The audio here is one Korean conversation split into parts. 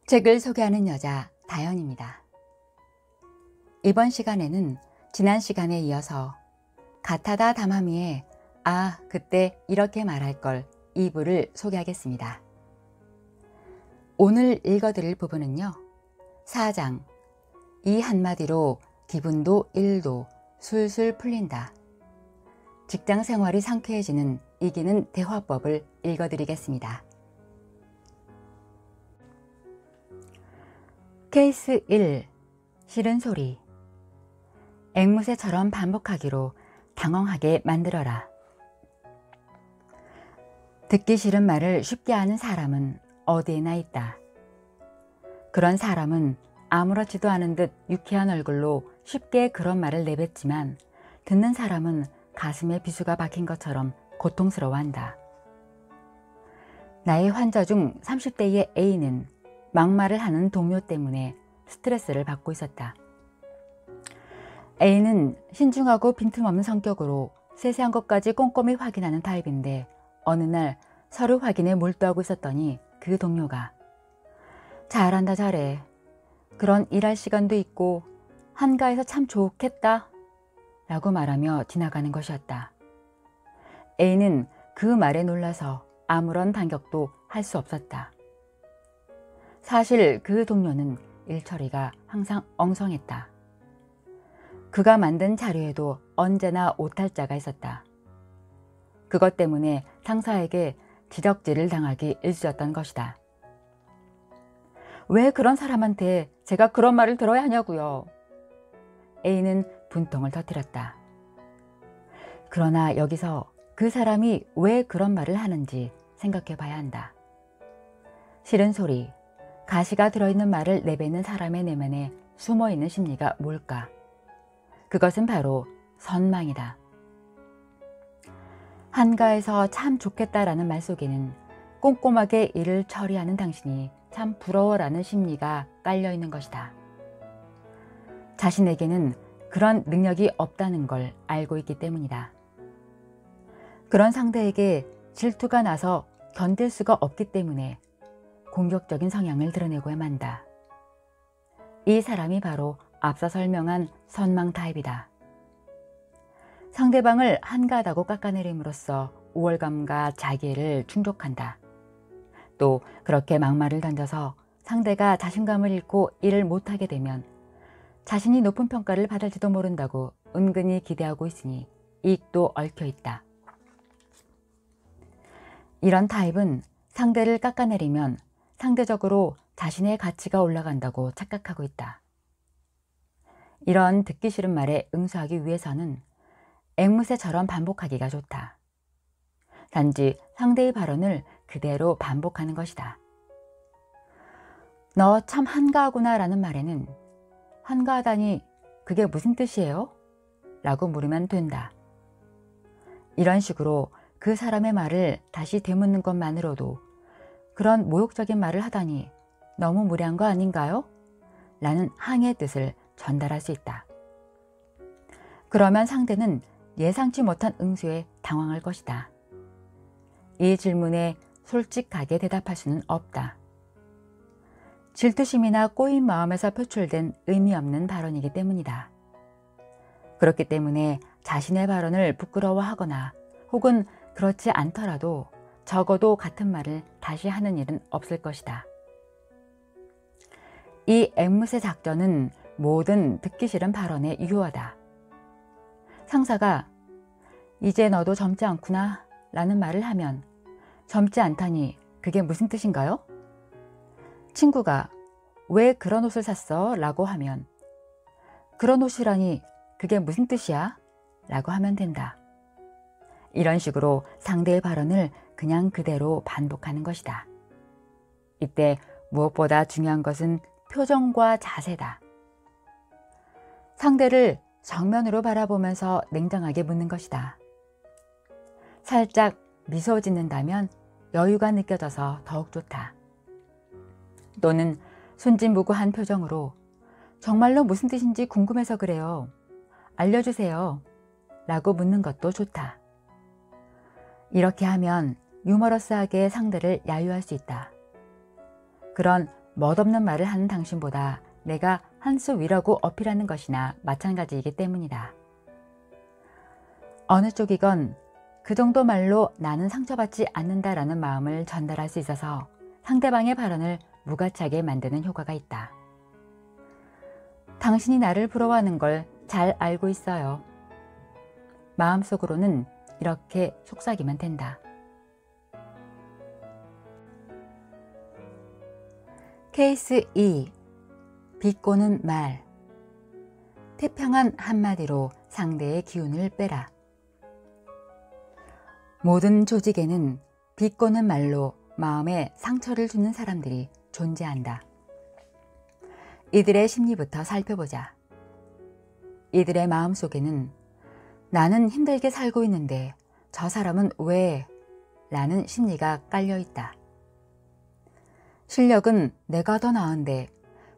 책을 소개하는 여자 다연입니다. 이번 시간에는 지난 시간에 이어서 가타다 다마미의 아 그때 이렇게 말할 걸 2부를 소개하겠습니다. 오늘 읽어드릴 부분은요, 4장 이 한마디로 기분도 1도 술술 풀린다. 직장 생활이 상쾌해지는 이기는 대화법을 읽어드리겠습니다. 케이스 1. 싫은 소리. 앵무새처럼 반복하기로 당황하게 만들어라. 듣기 싫은 말을 쉽게 하는 사람은 어디에나 있다. 그런 사람은 아무렇지도 않은 듯 유쾌한 얼굴로 쉽게 그런 말을 내뱉지만 듣는 사람은 가슴에 비수가 박힌 것처럼 고통스러워한다. 나의 환자 중 30대의 A는 막말을 하는 동료 때문에 스트레스를 받고 있었다. A는 신중하고 빈틈없는 성격으로 세세한 것까지 꼼꼼히 확인하는 타입인데 어느 날 서류 확인에 몰두하고 있었더니 그 동료가 잘한다 잘해. 그런 일할 시간도 있고 한가해서 참 좋겠다 라고 말하며 지나가는 것이었다. A는 그 말에 놀라서 아무런 반격도 할 수 없었다. 사실 그 동료는 일처리가 항상 엉성했다. 그가 만든 자료에도 언제나 오탈자가 있었다. 그것 때문에 상사에게 지적질을 당하기 일쑤였던 것이다. 왜 그런 사람한테 제가 그런 말을 들어야 하냐고요. A는 분통을 터뜨렸다. 그러나 여기서 그 사람이 왜 그런 말을 하는지 생각해 봐야 한다. 싫은 소리, 가시가 들어있는 말을 내뱉는 사람의 내면에 숨어있는 심리가 뭘까? 그것은 바로 선망이다. 한가해서 참 좋겠다라는 말 속에는 꼼꼼하게 일을 처리하는 당신이 참 부러워라는 심리가 깔려있는 것이다. 자신에게는 그런 능력이 없다는 걸 알고 있기 때문이다. 그런 상대에게 질투가 나서 견딜 수가 없기 때문에 공격적인 성향을 드러내고야 만다. 이 사람이 바로 앞서 설명한 선망 타입이다. 상대방을 한가하다고 깎아내림으로써 우월감과 자기애를 충족한다. 또 그렇게 막말을 던져서 상대가 자신감을 잃고 일을 못하게 되면 자신이 높은 평가를 받을지도 모른다고 은근히 기대하고 있으니 이익도 얽혀 있다. 이런 타입은 상대를 깎아내리면 상대적으로 자신의 가치가 올라간다고 착각하고 있다. 이런 듣기 싫은 말에 응수하기 위해서는 앵무새처럼 반복하기가 좋다. 단지 상대의 발언을 그대로 반복하는 것이다. 너 참 한가하구나 라는 말에는 한가하다니 그게 무슨 뜻이에요? 라고 물으면 된다. 이런 식으로 그 사람의 말을 다시 되묻는 것만으로도 그런 모욕적인 말을 하다니 너무 무례한 거 아닌가요? 라는 항의의 뜻을 전달할 수 있다. 그러면 상대는 예상치 못한 응수에 당황할 것이다. 이 질문에 솔직하게 대답할 수는 없다. 질투심이나 꼬인 마음에서 표출된 의미 없는 발언이기 때문이다. 그렇기 때문에 자신의 발언을 부끄러워하거나 혹은 그렇지 않더라도 적어도 같은 말을 다시 하는 일은 없을 것이다. 이 앵무새 작전은 모든 듣기 싫은 발언에 유효하다. 상사가 이제 너도 젊지 않구나 라는 말을 하면 젊지 않다니 그게 무슨 뜻인가요? 친구가 왜 그런 옷을 샀어? 라고 하면 그런 옷이라니 그게 무슨 뜻이야? 라고 하면 된다. 이런 식으로 상대의 발언을 그냥 그대로 반복하는 것이다. 이때 무엇보다 중요한 것은 표정과 자세다. 상대를 정면으로 바라보면서 냉정하게 묻는 것이다. 살짝 미소 짓는다면 여유가 느껴져서 더욱 좋다. 또는 순진무구한 표정으로 정말로 무슨 뜻인지 궁금해서 그래요. 알려주세요. 라고 묻는 것도 좋다. 이렇게 하면 유머러스하게 상대를 야유할 수 있다. 그런 멋없는 말을 하는 당신보다 내가 한 수 위라고 어필하는 것이나 마찬가지이기 때문이다. 어느 쪽이건 그 정도 말로 나는 상처받지 않는다라는 마음을 전달할 수 있어서 상대방의 발언을 무가치하게 만드는 효과가 있다. 당신이 나를 부러워하는 걸 잘 알고 있어요. 마음속으로는 이렇게 속삭이면 된다. 케이스 2. 비꼬는 말. 태평한 한마디로 상대의 기운을 빼라. 모든 조직에는 비꼬는 말로 마음에 상처를 주는 사람들이 존재한다. 이들의 심리부터 살펴보자. 이들의 마음속에는 나는 힘들게 살고 있는데 저 사람은 왜? 라는 심리가 깔려 있다. 실력은 내가 더 나은데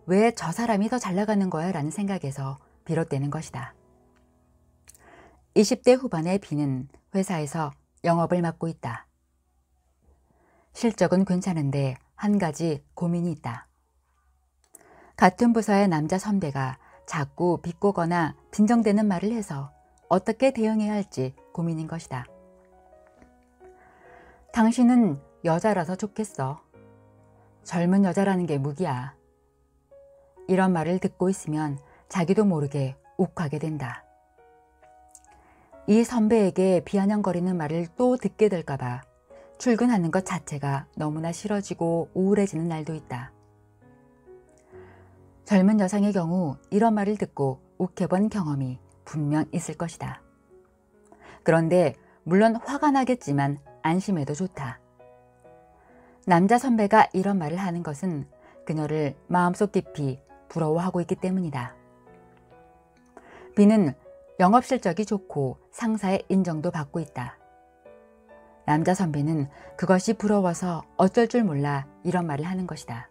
왜 저 사람이 더 잘 나가는 거야? 라는 생각에서 비롯되는 것이다. 20대 후반의 B는 회사에서 영업을 맡고 있다. 실적은 괜찮은데 한 가지 고민이 있다. 같은 부서의 남자 선배가 자꾸 비꼬거나 빈정대는 말을 해서 어떻게 대응해야 할지 고민인 것이다. 당신은 여자라서 좋겠어. 젊은 여자라는 게 무기야. 이런 말을 듣고 있으면 자기도 모르게 욱하게 된다. 이 선배에게 비아냥거리는 말을 또 듣게 될까봐 출근하는 것 자체가 너무나 싫어지고 우울해지는 날도 있다. 젊은 여성의 경우 이런 말을 듣고 욱해본 경험이 분명 있을 것이다. 그런데 물론 화가 나겠지만 안심해도 좋다. 남자 선배가 이런 말을 하는 것은 그녀를 마음속 깊이 부러워하고 있기 때문이다. B는 영업 실적이 좋고 상사의 인정도 받고 있다. 남자 선배는 그것이 부러워서 어쩔 줄 몰라 이런 말을 하는 것이다.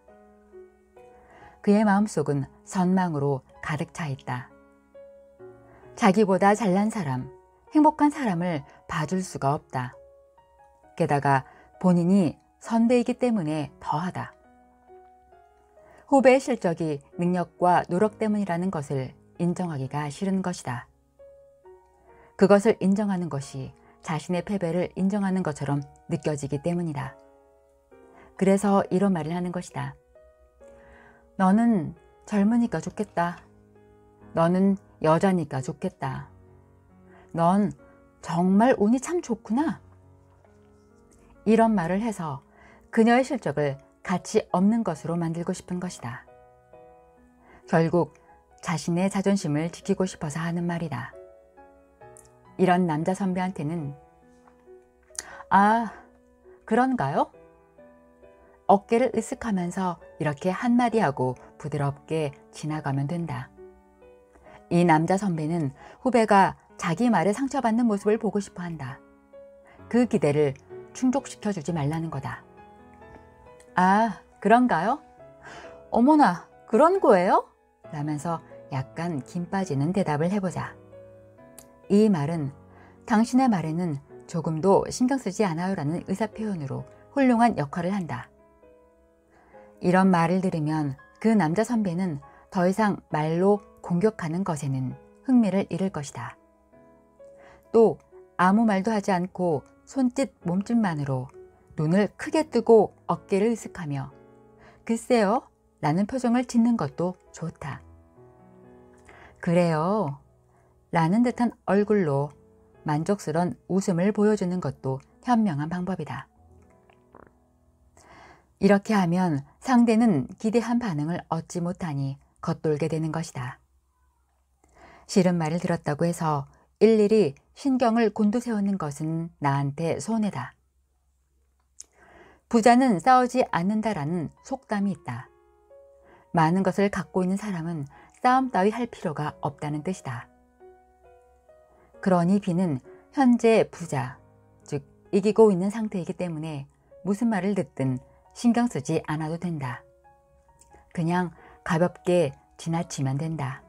그의 마음속은 선망으로 가득 차 있다. 자기보다 잘난 사람, 행복한 사람을 봐줄 수가 없다. 게다가 본인이 선배이기 때문에 더하다. 후배의 실적이 능력과 노력 때문이라는 것을 인정하기가 싫은 것이다. 그것을 인정하는 것이 자신의 패배를 인정하는 것처럼 느껴지기 때문이다. 그래서 이런 말을 하는 것이다. 너는 젊으니까 좋겠다. 너는 여자니까 좋겠다. 넌 정말 운이 참 좋구나. 이런 말을 해서 그녀의 실적을 가치 없는 것으로 만들고 싶은 것이다. 결국 자신의 자존심을 지키고 싶어서 하는 말이다. 이런 남자 선배한테는 아, 그런가요? 어깨를 으쓱하면서 이렇게 한마디 하고 부드럽게 지나가면 된다. 이 남자 선배는 후배가 자기 말에 상처받는 모습을 보고 싶어 한다. 그 기대를 충족시켜주지 말라는 거다. 아, 그런가요? 어머나, 그런 거예요? 라면서 약간 김 빠지는 대답을 해보자. 이 말은 당신의 말에는 조금도 신경 쓰지 않아요 라는 의사표현으로 훌륭한 역할을 한다. 이런 말을 들으면 그 남자 선배는 더 이상 말로 공격하는 것에는 흥미를 잃을 것이다. 또 아무 말도 하지 않고 손짓 몸짓만으로 눈을 크게 뜨고 어깨를 으쓱하며 글쎄요 라는 표정을 짓는 것도 좋다. 그래요 라는 듯한 얼굴로 만족스러운 웃음을 보여주는 것도 현명한 방법이다. 이렇게 하면 상대는 기대한 반응을 얻지 못하니 겉돌게 되는 것이다. 싫은 말을 들었다고 해서 일일이 신경을 곤두세우는 것은 나한테 손해다. 부자는 싸우지 않는다라는 속담이 있다. 많은 것을 갖고 있는 사람은 싸움 따위 할 필요가 없다는 뜻이다. 그러니 B는 현재 부자, 즉 이기고 있는 상태이기 때문에 무슨 말을 듣든 신경 쓰지 않아도 된다. 그냥 가볍게 지나치면 된다.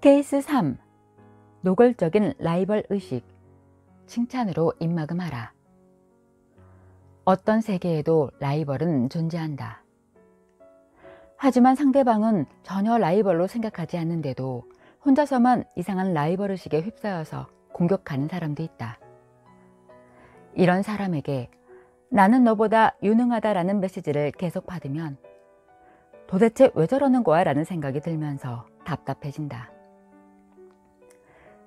케이스 3. 노골적인 라이벌 의식. 칭찬으로 입막음하라. 어떤 세계에도 라이벌은 존재한다. 하지만 상대방은 전혀 라이벌로 생각하지 않는데도 혼자서만 이상한 라이벌의식에 휩싸여서 공격하는 사람도 있다. 이런 사람에게 나는 너보다 유능하다라는 메시지를 계속 받으면 도대체 왜 저러는 거야? 라는 생각이 들면서 답답해진다.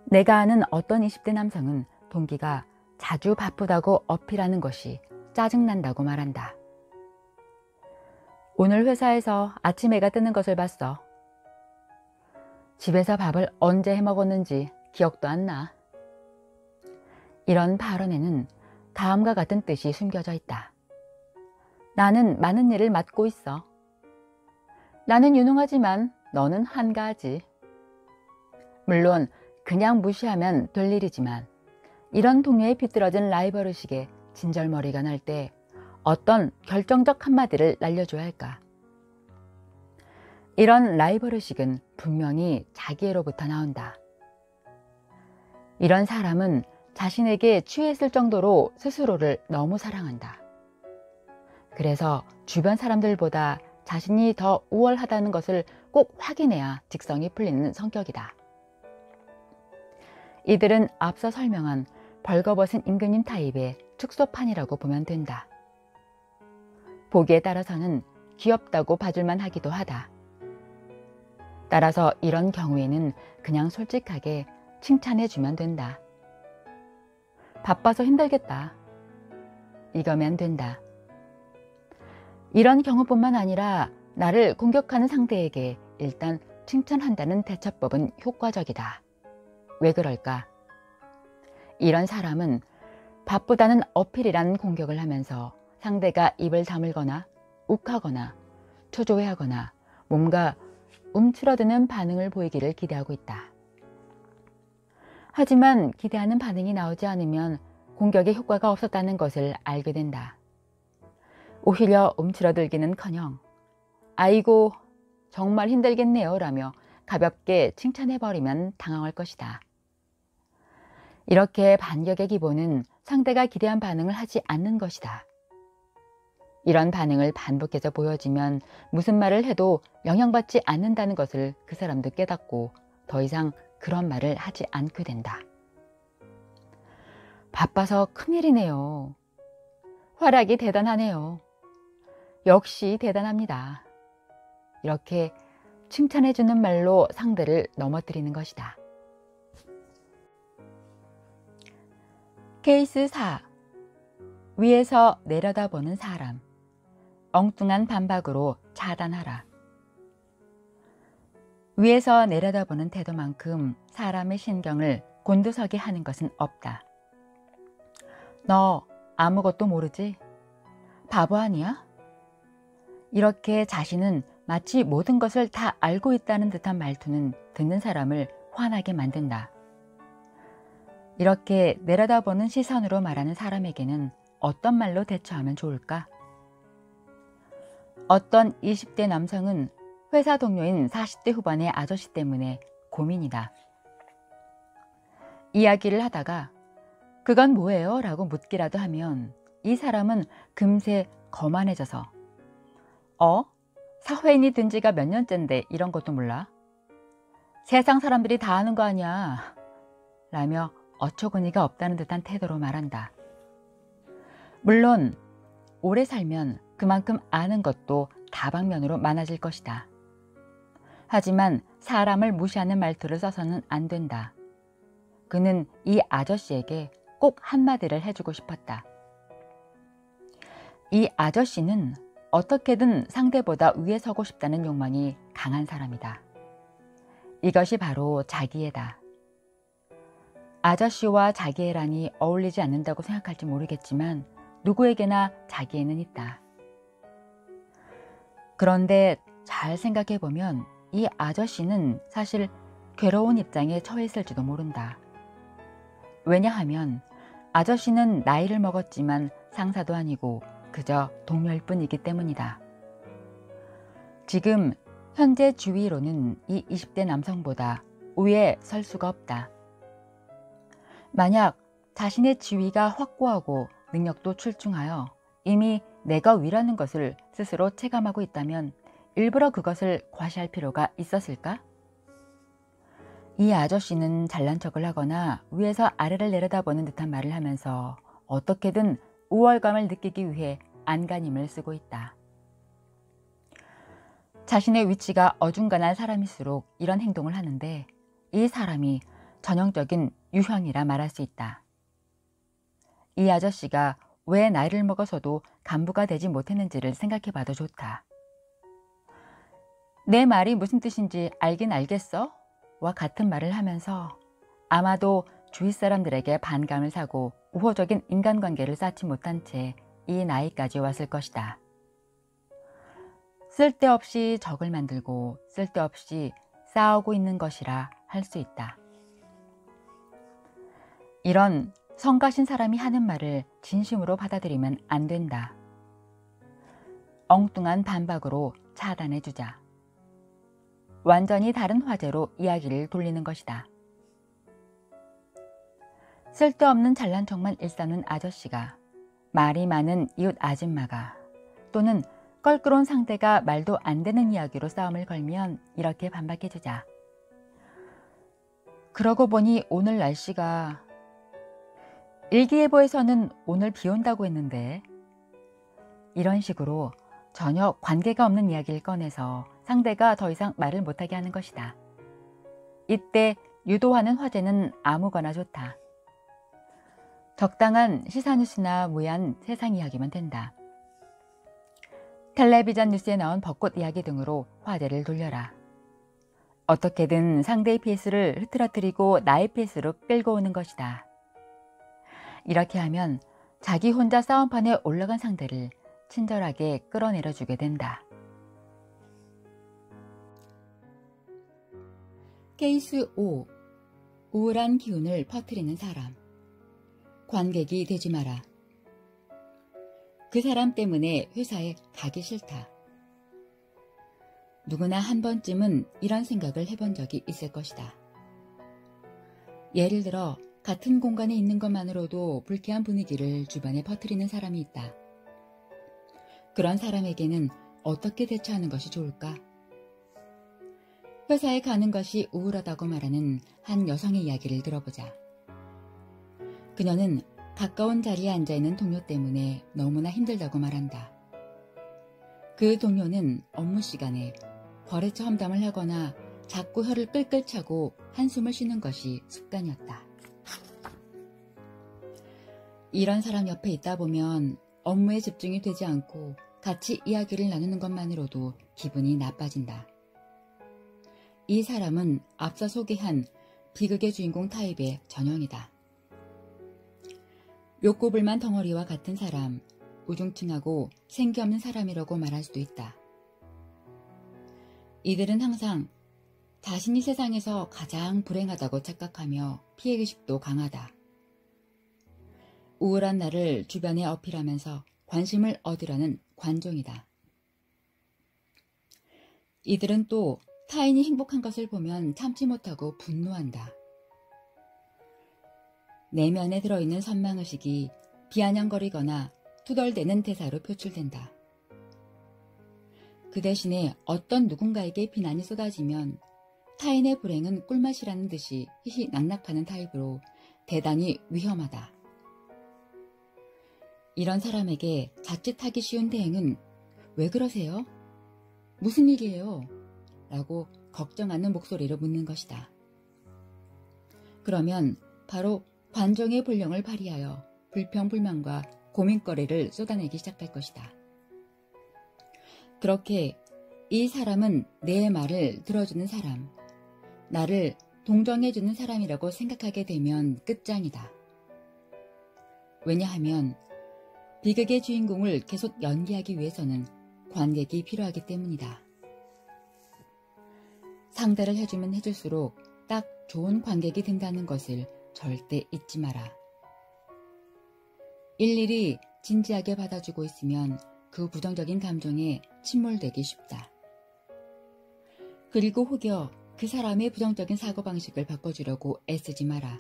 내가 아는 어떤 20대 남성은 동기가 자주 바쁘다고 어필하는 것이 짜증난다고 말한다. 오늘 회사에서 아침 해가 뜨는 것을 봤어. 집에서 밥을 언제 해 먹었는지 기억도 안 나. 이런 발언에는 다음과 같은 뜻이 숨겨져 있다. 나는 많은 일을 맡고 있어. 나는 유능하지만 너는 한가하지. 물론 그냥 무시하면 될 일이지만 이런 동료의 비뚤어진 라이벌 의식에 진절머리가 날 때 어떤 결정적 한마디를 날려줘야 할까? 이런 라이벌 의식은 분명히 자기애로부터 나온다. 이런 사람은 자신에게 취했을 정도로 스스로를 너무 사랑한다. 그래서 주변 사람들보다 자신이 더 우월하다는 것을 꼭 확인해야 직성이 풀리는 성격이다. 이들은 앞서 설명한 벌거벗은 임금님 타입의 축소판이라고 보면 된다. 보기에 따라서는 귀엽다고 봐줄만 하기도 하다. 따라서 이런 경우에는 그냥 솔직하게 칭찬해주면 된다. 바빠서 힘들겠다. 이거면 된다. 이런 경우뿐만 아니라 나를 공격하는 상대에게 일단 칭찬한다는 대처법은 효과적이다. 왜 그럴까? 이런 사람은 바쁘다는 어필이라는 공격을 하면서 상대가 입을 다물거나 욱하거나 초조해하거나 뭔가 움츠러드는 반응을 보이기를 기대하고 있다. 하지만 기대하는 반응이 나오지 않으면 공격의 효과가 없었다는 것을 알게 된다. 오히려 움츠러들기는커녕 아이고 정말 힘들겠네요 라며 가볍게 칭찬해버리면 당황할 것이다. 이렇게 반격의 기본은 상대가 기대한 반응을 하지 않는 것이다. 이런 반응을 반복해서 보여지면 무슨 말을 해도 영향받지 않는다는 것을 그 사람도 깨닫고 더 이상 그런 말을 하지 않게 된다. 바빠서 큰일이네요. 활약이 대단하네요. 역시 대단합니다. 이렇게 칭찬해주는 말로 상대를 넘어뜨리는 것이다. 케이스 4. 위에서 내려다보는 사람. 엉뚱한 반박으로 차단하라. 위에서 내려다보는 태도만큼 사람의 신경을 곤두서게 하는 것은 없다. 너 아무것도 모르지? 바보 아니야? 이렇게 자신은 마치 모든 것을 다 알고 있다는 듯한 말투는 듣는 사람을 화나게 만든다. 이렇게 내려다보는 시선으로 말하는 사람에게는 어떤 말로 대처하면 좋을까? 어떤 20대 남성은 회사 동료인 40대 후반의 아저씨 때문에 고민이다. 이야기를 하다가 그건 뭐예요? 라고 묻기라도 하면 이 사람은 금세 거만해져서 사회인이 된 지가 몇 년째인데 이런 것도 몰라? 세상 사람들이 다 아는 거 아니야? 라며 어처구니가 없다는 듯한 태도로 말한다. 물론 오래 살면 그만큼 아는 것도 다방면으로 많아질 것이다. 하지만 사람을 무시하는 말투를 써서는 안 된다. 그는 이 아저씨에게 꼭 한마디를 해주고 싶었다. 이 아저씨는 어떻게든 상대보다 위에 서고 싶다는 욕망이 강한 사람이다. 이것이 바로 자기애다. 아저씨와 자기애란이 어울리지 않는다고 생각할지 모르겠지만 누구에게나 자기애는 있다. 그런데 잘 생각해보면 이 아저씨는 사실 괴로운 입장에 처했을지도 모른다. 왜냐하면 아저씨는 나이를 먹었지만 상사도 아니고 그저 동료일 뿐이기 때문이다. 지금 현재 주위로는 이 20대 남성보다 위에 설 수가 없다. 만약 자신의 지위가 확고하고 능력도 출중하여 이미 내가 위라는 것을 스스로 체감하고 있다면 일부러 그것을 과시할 필요가 있었을까? 이 아저씨는 잘난 척을 하거나 위에서 아래를 내려다보는 듯한 말을 하면서 어떻게든 우월감을 느끼기 위해 안간힘을 쓰고 있다. 자신의 위치가 어중간한 사람일수록 이런 행동을 하는데 이 사람이 전형적인 유형이라 말할 수 있다. 이 아저씨가 왜 나이를 먹어서도 간부가 되지 못했는지를 생각해 봐도 좋다. 내 말이 무슨 뜻인지 알긴 알겠어? 와 같은 말을 하면서 아마도 주위 사람들에게 반감을 사고 우호적인 인간관계를 쌓지 못한 채 이 나이까지 왔을 것이다. 쓸데없이 적을 만들고 쓸데없이 싸우고 있는 것이라 할 수 있다. 이런 성가신 사람이 하는 말을 진심으로 받아들이면 안 된다. 엉뚱한 반박으로 차단해주자. 완전히 다른 화제로 이야기를 돌리는 것이다. 쓸데없는 잘난 척만 일삼는 아저씨가, 말이 많은 이웃 아줌마가, 또는 껄끄러운 상대가 말도 안 되는 이야기로 싸움을 걸면 이렇게 반박해주자. 그러고 보니 오늘 날씨가, 일기예보에서는 오늘 비 온다고 했는데, 이런 식으로 전혀 관계가 없는 이야기를 꺼내서 상대가 더 이상 말을 못하게 하는 것이다. 이때 유도하는 화제는 아무거나 좋다. 적당한 시사뉴스나 무해한 세상 이야기만 된다. 텔레비전 뉴스에 나온 벚꽃 이야기 등으로 화제를 돌려라. 어떻게든 상대의 페이스를 흐트러뜨리고 나의 페이스로 끌고 오는 것이다. 이렇게 하면 자기 혼자 싸움판에 올라간 상대를 친절하게 끌어내려주게 된다. 케이스 5. 우울한 기운을 퍼뜨리는 사람. 관객이 되지 마라. 그 사람 때문에 회사에 가기 싫다. 누구나 한 번쯤은 이런 생각을 해본 적이 있을 것이다. 예를 들어 같은 공간에 있는 것만으로도 불쾌한 분위기를 주변에 퍼뜨리는 사람이 있다. 그런 사람에게는 어떻게 대처하는 것이 좋을까? 회사에 가는 것이 우울하다고 말하는 한 여성의 이야기를 들어보자. 그녀는 가까운 자리에 앉아있는 동료 때문에 너무나 힘들다고 말한다. 그 동료는 업무 시간에 거래처 험담을 하거나 자꾸 혀를 끌끌 차고 한숨을 쉬는 것이 습관이었다. 이런 사람 옆에 있다 보면 업무에 집중이 되지 않고 같이 이야기를 나누는 것만으로도 기분이 나빠진다. 이 사람은 앞서 소개한 비극의 주인공 타입의 전형이다. 욕구불만 덩어리와 같은 사람, 우중충하고 생기 없는 사람이라고 말할 수도 있다. 이들은 항상 자신이 세상에서 가장 불행하다고 착각하며 피해의식도 강하다. 우울한 나를 주변에 어필하면서 관심을 얻으려는 관종이다. 이들은 또 타인이 행복한 것을 보면 참지 못하고 분노한다. 내면에 들어있는 선망의식이 비아냥거리거나 투덜대는 대사로 표출된다. 그 대신에 어떤 누군가에게 비난이 쏟아지면 타인의 불행은 꿀맛이라는 듯이 희희낙낙하는 타입으로 대단히 위험하다. 이런 사람에게 자칫하기 쉬운 대응은 왜 그러세요? 무슨 일이에요? 라고 걱정하는 목소리로 묻는 것이다. 그러면 바로 관종의 본령을 발휘하여 불평불만과 고민거리를 쏟아내기 시작할 것이다. 그렇게 이 사람은 내 말을 들어주는 사람, 나를 동정해주는 사람이라고 생각하게 되면 끝장이다. 왜냐하면 비극의 주인공을 계속 연기하기 위해서는 관객이 필요하기 때문이다. 상대를 해주면 해줄수록 딱 좋은 관객이 된다는 것을 절대 잊지 마라. 일일이 진지하게 받아주고 있으면 그 부정적인 감정에 침몰되기 쉽다. 그리고 혹여 그 사람의 부정적인 사고방식을 바꿔주려고 애쓰지 마라.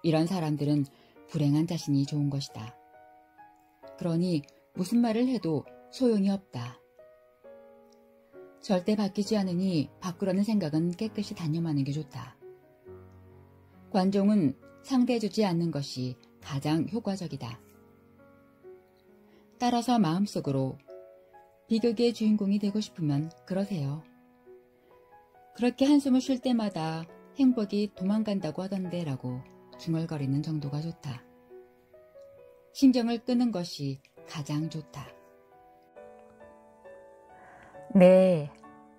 이런 사람들은 불행한 자신이 좋은 것이다. 그러니 무슨 말을 해도 소용이 없다. 절대 바뀌지 않으니 바꾸려는 생각은 깨끗이 단념하는 게 좋다. 관종은 상대해주지 않는 것이 가장 효과적이다. 따라서 마음속으로 비극의 주인공이 되고 싶으면 그러세요. 그렇게 한숨을 쉴 때마다 행복이 도망간다고 하던데 라고 중얼거리는 정도가 좋다. 신경을 끄는 것이 가장 좋다. 네,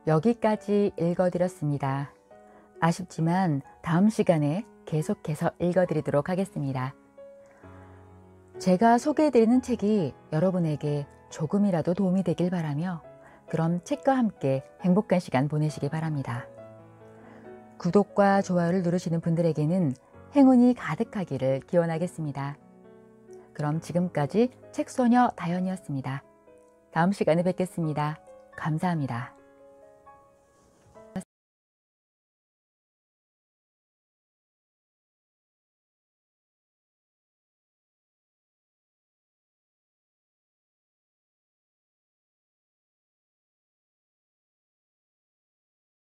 여기까지 읽어드렸습니다. 아쉽지만 다음 시간에 계속해서 읽어드리도록 하겠습니다. 제가 소개해드리는 책이 여러분에게 조금이라도 도움이 되길 바라며 그럼 책과 함께 행복한 시간 보내시기 바랍니다. 구독과 좋아요를 누르시는 분들에게는 행운이 가득하기를 기원하겠습니다. 그럼 지금까지 책소녀 다연이었습니다. 다음 시간에 뵙겠습니다. 감사합니다.